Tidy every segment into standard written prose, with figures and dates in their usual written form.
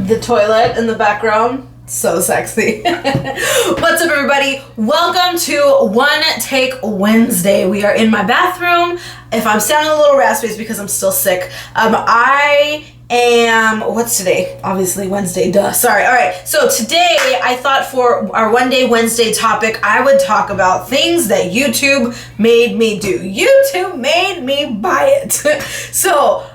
the toilet in the background. So sexy. What's up, everybody? Welcome to One Take Wednesday. We are in my bathroom. If I'm sounding a little raspy, it's because I'm still sick. What's today? Obviously Wednesday, duh. Sorry. All right. So today I thought for our One Day Wednesday topic, I would talk about things that YouTube made me do. YouTube made me buy it. So,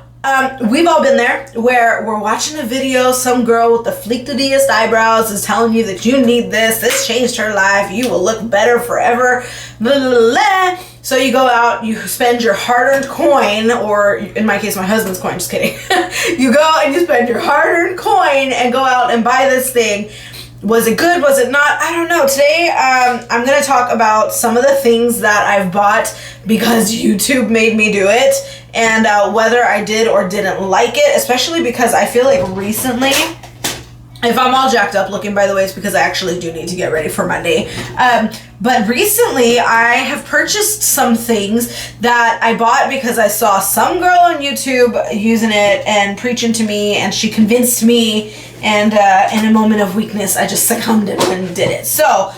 we've all been there where we're watching a video, some girl with the fleekediest eyebrows is telling you that you need this changed her life, you will look better forever, blah, blah, blah. So you go out, you spend your hard-earned coin, or in my case, my husband's coin, just kidding. You go and you spend your hard-earned coin and go out and buy this thing. Was it good? Was it not? I don't know. Today, I'm going to talk about some of the things that I've bought because YouTube made me do it, and whether I did or didn't like it, especially because I feel like recently, if I'm all jacked up looking, by the way, it's because I actually do need to get ready for Monday. But recently, I have purchased some things that I bought because I saw some girl on YouTube using it and preaching to me, and she convinced me, and in a moment of weakness, I just succumbed and did it. So,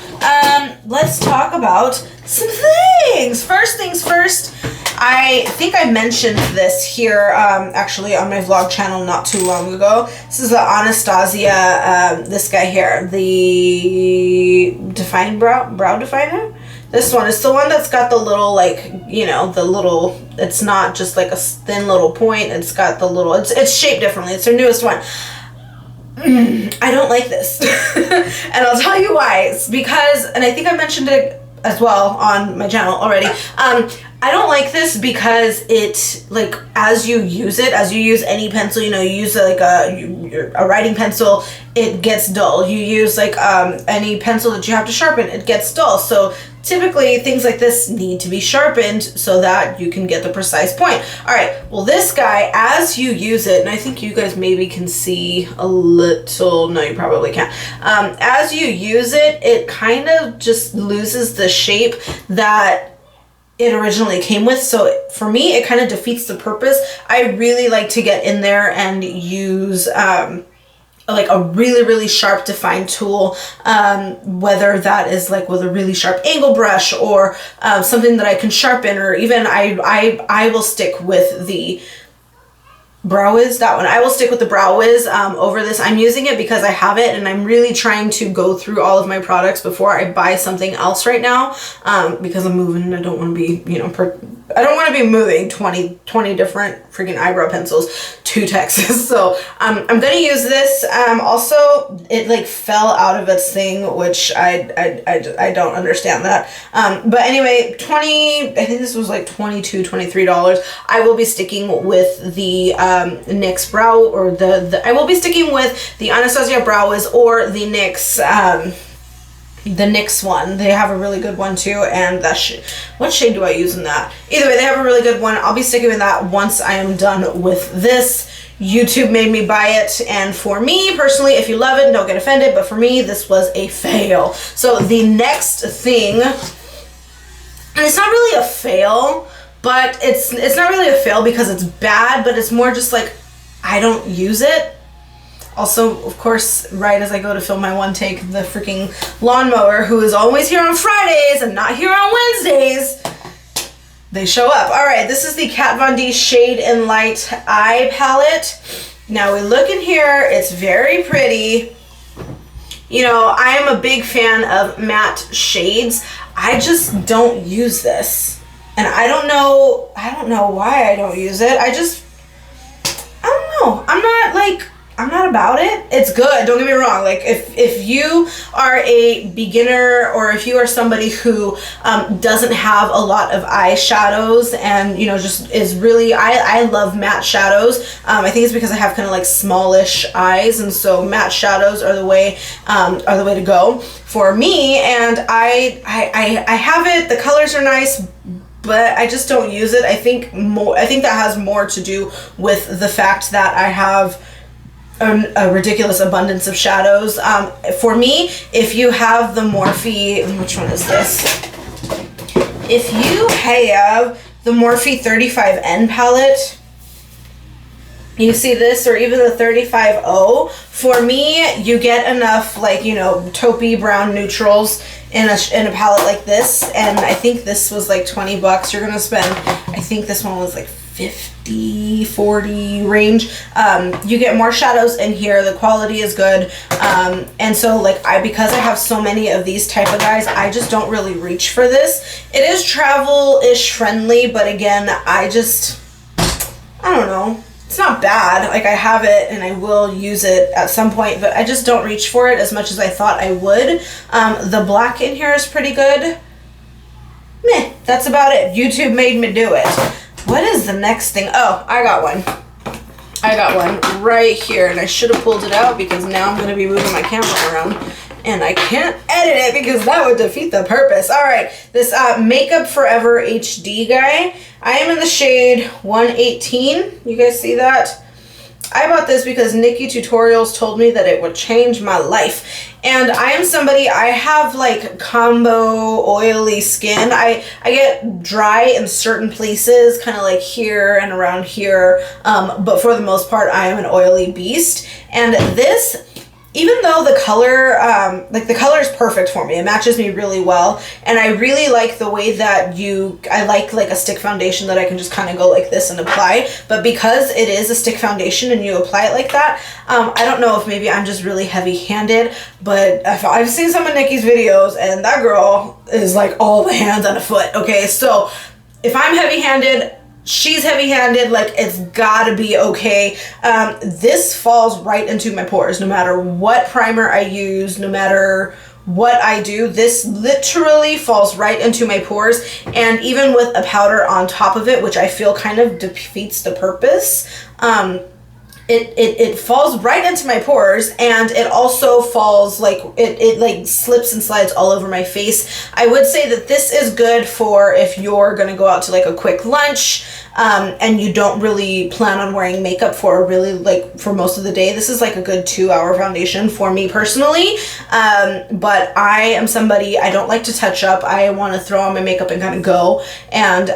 let's talk about some things. First things first, I think I mentioned this here, actually on my vlog channel not too long ago. This is the Anastasia, this guy here, the Define Brow Definer. This one is the one that's got the little, like, you know, the little, it's not just like a thin little point, it's got the little, it's shaped differently. It's their newest one. I don't like this. And I'll tell you why. It's because, and I think I mentioned it as well on my channel already, I don't like this because it, like, as you use any pencil, you know, you use like a writing pencil, it gets dull. You use like any pencil that you have to sharpen, it gets dull. So typically things like this need to be sharpened so that you can get the precise point. All right, well, this guy, as you use it, and I think you guys maybe can see a little, no, you probably can't. As you use it, it kind of just loses the shape that it originally came with. So for me, it kind of defeats the purpose. I really like to get in there and use like a really sharp defined tool, whether that is like with a really sharp angle brush or something that I can sharpen, or even I will stick with the Brow Wiz, that one. I will stick with the Brow Wiz over this. I'm using it because I have it, and I'm really trying to go through all of my products before I buy something else right now, because I'm moving and I don't want to be, you know, I don't want to be moving 20 different freaking eyebrow pencils to Texas. So I'm going to use this. Also, it like fell out of its thing, which I don't understand that. But anyway, I think this was like $22, $23. I will be sticking with the NYX brow, or I will be sticking with the Anastasia Brow Wiz or the NYX one. They have a really good one too, and what shade do I use in that? Either way, they have a really good one. I'll be sticking with that once I am done with this. YouTube made me buy it, and for me personally, if you love it, don't get offended, but for me, this was a fail. So the next thing, and it's not really a fail, but it's not really a fail because it's bad, but it's more just like I don't use it. Also, of course, right as I go to film my one take, the freaking lawnmower, who is always here on Fridays and not here on Wednesdays, they show up. All right, this is the Kat Von D Shade and Light Eye Palette. Now we look in here, it's very pretty. You know, I am a big fan of matte shades. I just don't use this. And I don't know why I don't use it. I don't know. I'm not about it. It's good, don't get me wrong. Like, if you are a beginner, or if you are somebody who doesn't have a lot of eyeshadows, and, you know, just is really, I love matte shadows. I think it's because I have kind of like smallish eyes, and so matte shadows are the way to go for me. And I have it, the colors are nice, but I just don't use it. I think that has more to do with the fact that I have a ridiculous abundance of shadows. For me, if you have the Morphe, which one is this? If you have the Morphe 35N palette, You see this, or even the 35O. For me, you get enough, like, you know, taupey brown neutrals in a palette like this, and I think this was like 20 bucks. You're gonna spend, I think this one was like 50, 40 range. You get more shadows in here. The quality is good. And so like because I have so many of these type of guys, I just don't really reach for this. It is travel-ish friendly, but again, I don't know. It's not bad. Like, I have it and I will use it at some point, but I just don't reach for it as much as I thought I would. The black in here is pretty good. Meh, that's about it. YouTube made me do it. What is the next thing? Oh, I got one. I got one right here, and I should have pulled it out because now I'm going to be moving my camera around. And I can't edit it because that would defeat the purpose. All right, this Makeup Forever HD guy. I am in the shade 118. You guys see that? I bought this because Nikki Tutorials told me that it would change my life. And I am somebody, I have like combo oily skin. I get dry in certain places, kind of like here and around here. But for the most part, I am an oily beast. And this, even though the color, like the color is perfect for me, it matches me really well, and I really like the way that I like a stick foundation that I can just kind of go like this and apply, but because it is a stick foundation and you apply it like that, I don't know if maybe I'm just really heavy-handed, but I've seen some of Nikki's videos, and that girl is like all the hands on a foot, okay? So if I'm heavy-handed, she's heavy-handed, like it's gotta be okay. This falls right into my pores. No matter what primer I use, no matter what I do, this literally falls right into my pores. And even with a powder on top of it, which I feel kind of defeats the purpose, it falls right into my pores, and it also falls like it like slips and slides all over my face. I would say that this is good for if you're gonna go out to like a quick lunch and you don't really plan on wearing makeup for for most of the day. This is like a good 2-hour foundation for me personally. But I am somebody, I don't like to touch up. I want to throw on my makeup and kind of go. And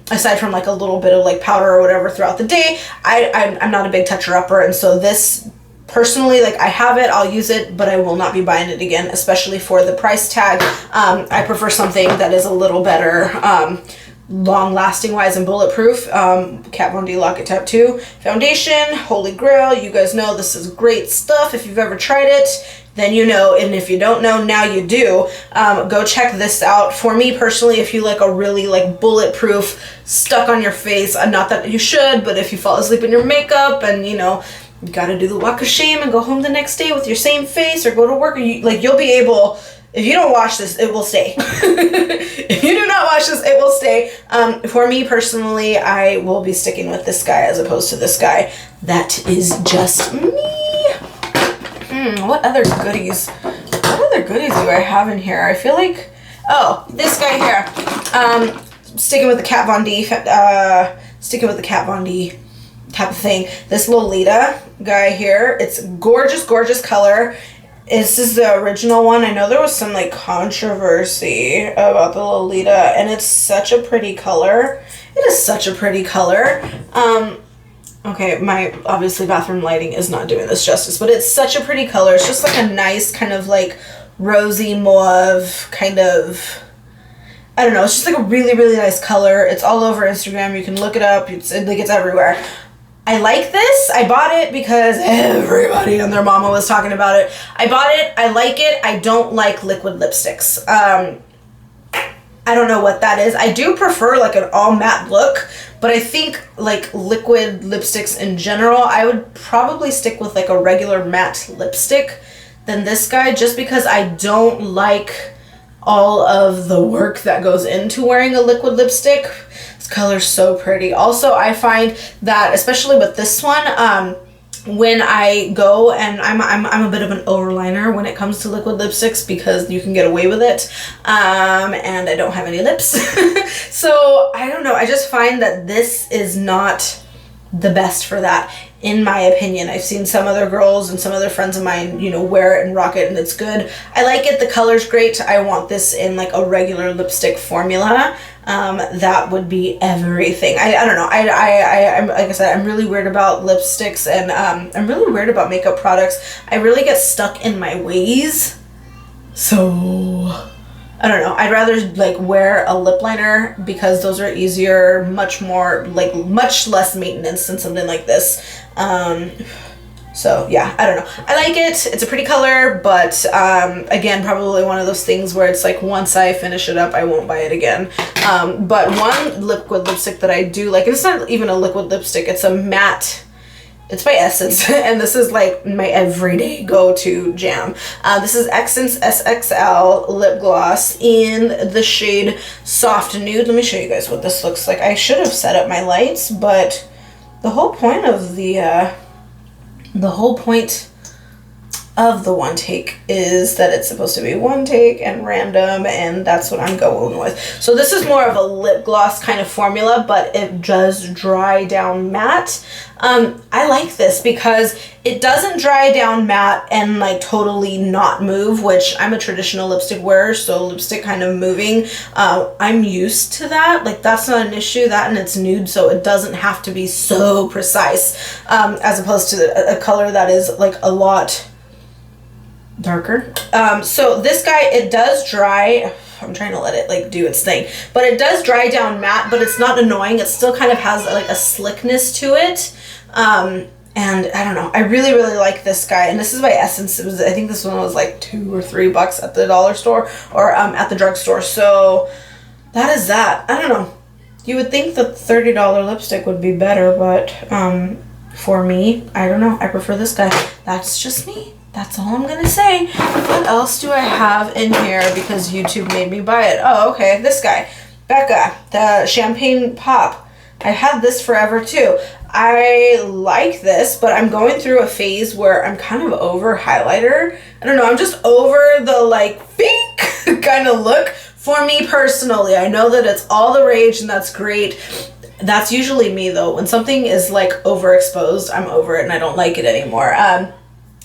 aside from like a little bit of like powder or whatever throughout the day, I'm not a big toucher upper, and so this personally, like I have it, I'll use it, but I will not be buying it again, especially for the price tag. I prefer something that is a little better long lasting wise and bulletproof. Kat Von D Lock It Tattoo foundation, holy grail. You guys know this is great stuff. If you've ever tried it, then you know, and if you don't know, now you do. Go check this out. For me personally, if you like a really like bulletproof, stuck on your face, not that you should, but if you fall asleep in your makeup and you know, you gotta do the walk of shame and go home the next day with your same face, or go to work, or you'll be able. If you don't watch this, it will stay. If you do not watch this, it will stay. For me personally, I will be sticking with this guy as opposed to this guy. That is just me. What other goodies? What other goodies do I have in here? I feel like, oh, this guy here. Sticking with the Kat Von D. Sticking with the Kat Von D type of thing. This Lolita guy here. It's gorgeous, gorgeous color. This is the original one. I know there was some like controversy about the Lolita, and it's such a pretty color. It is such a pretty color. Okay, my obviously bathroom lighting is not doing this justice, but it's such a pretty color. It's just like a nice kind of like rosy mauve kind of, I don't know. It's just like a really, really nice color. It's all over Instagram. You can look it up. It's everywhere. I like this. I bought it because everybody and their mama was talking about it. I bought it. I like it. I don't like liquid lipsticks. I don't know what that is. I do prefer like an all matte look, but I think like liquid lipsticks in general, I would probably stick with like a regular matte lipstick than this guy, just because I don't like all of the work that goes into wearing a liquid lipstick. This color's so pretty. Also, I find that, especially with this one, when I go, and I'm a bit of an overliner when it comes to liquid lipsticks because you can get away with it, and I don't have any lips. So I don't know, I just find that this is not the best for that, in my opinion. I've seen some other girls and some other friends of mine, you know, wear it and rock it, and it's good. I like it. The color's great. I want this in like a regular lipstick formula. that would be everything. I don't know. I'm like I said, I'm really weird about lipsticks, and I'm really weird about makeup products. I really get stuck in my ways. So I don't know. I'd rather like wear a lip liner because those are easier, much less maintenance than something like this. So yeah, I don't know. I like it. It's a pretty color, but again, probably one of those things where it's like once I finish it up, I won't buy it again. But one liquid lipstick that I do like, and it's not even a liquid lipstick, it's a matte. It's by Essence, and this is like my everyday go-to jam. This is Essence SXL lip gloss in the shade Soft Nude. Let me show you guys what this looks like. I should have set up my lights, but the whole point of the one take is that it's supposed to be one take and random, and that's what I'm going with. So this is more of a lip gloss kind of formula, but it does dry down matte. I like this because it doesn't dry down matte and like totally not move, which I'm a traditional lipstick wearer, so lipstick kind of moving, I'm used to that. Like that's not an issue, that, and it's nude, so it doesn't have to be so precise, as opposed to a color that is like a lot darker. So this guy, it does dry. I'm trying to let it like do its thing, but it does dry down matte, but it's not annoying. It still kind of has like a slickness to it. And I don't know, I really like this guy, and this is by Essence. It was, I think this one was like $2 or $3 at the dollar store or at the drugstore. So that is that. I don't know. You would think the $30 lipstick would be better, but for me, I don't know. I prefer this guy. That's just me. That's all I'm gonna say. What else do I have in here because YouTube made me buy it? Oh, okay, this guy. Becca, the Champagne Pop. I've had this forever too. I like this, but I'm going through a phase where I'm kind of over highlighter. I don't know, I'm just over the like pink kind of look for me personally. I know that it's all the rage and that's great. That's usually me though. When something is like overexposed, I'm over it and I don't like it anymore.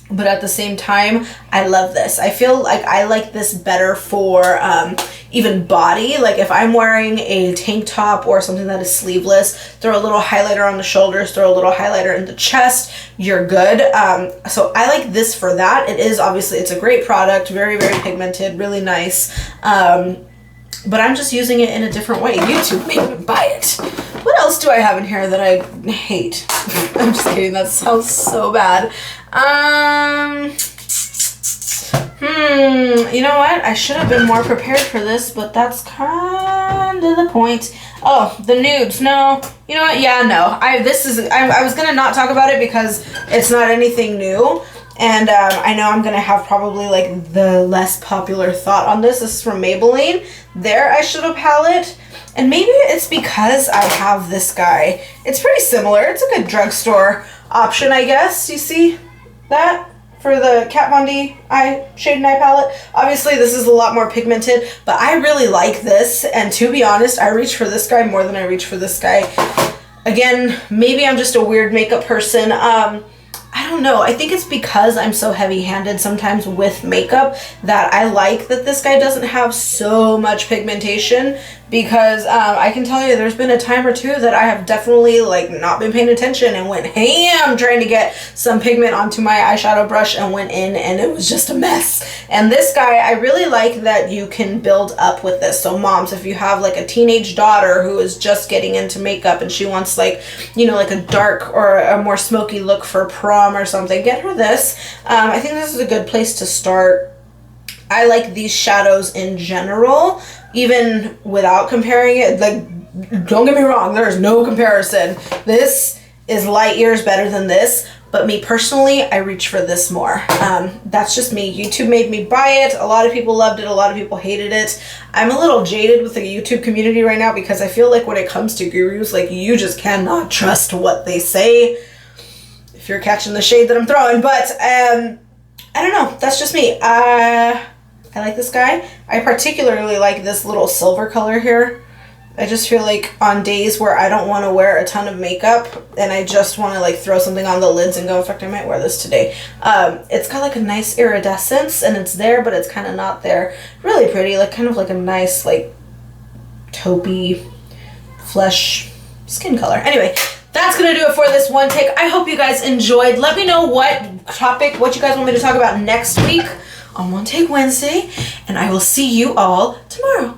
But at the same time, I love this. I feel like I like this better for even body. Like if I'm wearing a tank top or something that is sleeveless, throw a little highlighter on the shoulders, throw a little highlighter in the chest, you're good. So I like this for that. It is obviously, it's a great product, very pigmented, really nice. But I'm just using it in a different way. YouTube made me buy it. What else do I have in here that I hate? I'm just kidding, that sounds so bad. You know what? I should have been more prepared for this, but that's kind of the point. Oh, the nudes. No. You know what? Yeah, no. I was going to not talk about it because it's not anything new. And I know I'm going to have probably like the less popular thought on this. This is from Maybelline. Their eyeshadow palette. And maybe it's because I have this guy. It's pretty similar. It's a good drugstore option, I guess. You see that? For the Kat Von D shade and eye palette. Obviously, this is a lot more pigmented, but I really like this. And to be honest, I reach for this guy more than I reach for this guy. Again, maybe I'm just a weird makeup person. I don't know. I think it's because I'm so heavy-handed sometimes with makeup that I like that this guy doesn't have so much pigmentation, because I can tell you there's been a time or two that I have definitely like not been paying attention and went ham trying to get some pigment onto my eyeshadow brush and went in and it was just a mess. And this guy, I really like that you can build up with this. So moms, if you have like a teenage daughter who is just getting into makeup and she wants like, you know, like a dark or a more smoky look for prom or something, get her this. I think this is a good place to start. I like these shadows in general, even without comparing it. Like, don't get me wrong, there's no comparison. This is light years better than this, but me personally, I reach for this more. That's just me. YouTube made me buy it. A lot of people loved it. A lot of people hated it. I'm a little jaded with the YouTube community right now because I feel like when it comes to gurus, like you just cannot trust what they say. If you're catching the shade that I'm throwing, but I don't know. That's just me. I like this guy. I particularly like this little silver color here. I just feel like on days where I don't want to wear a ton of makeup and I just want to like throw something on the lids and go, in fact, I might wear this today. It's got like a nice iridescence and it's there, but it's kind of not there. Really pretty, like kind of like a nice like taupey flesh skin color. Anyway, that's gonna do it for this one take. I hope you guys enjoyed. Let me know what you guys want me to talk about next week on One Take Wednesday, and I will see you all tomorrow.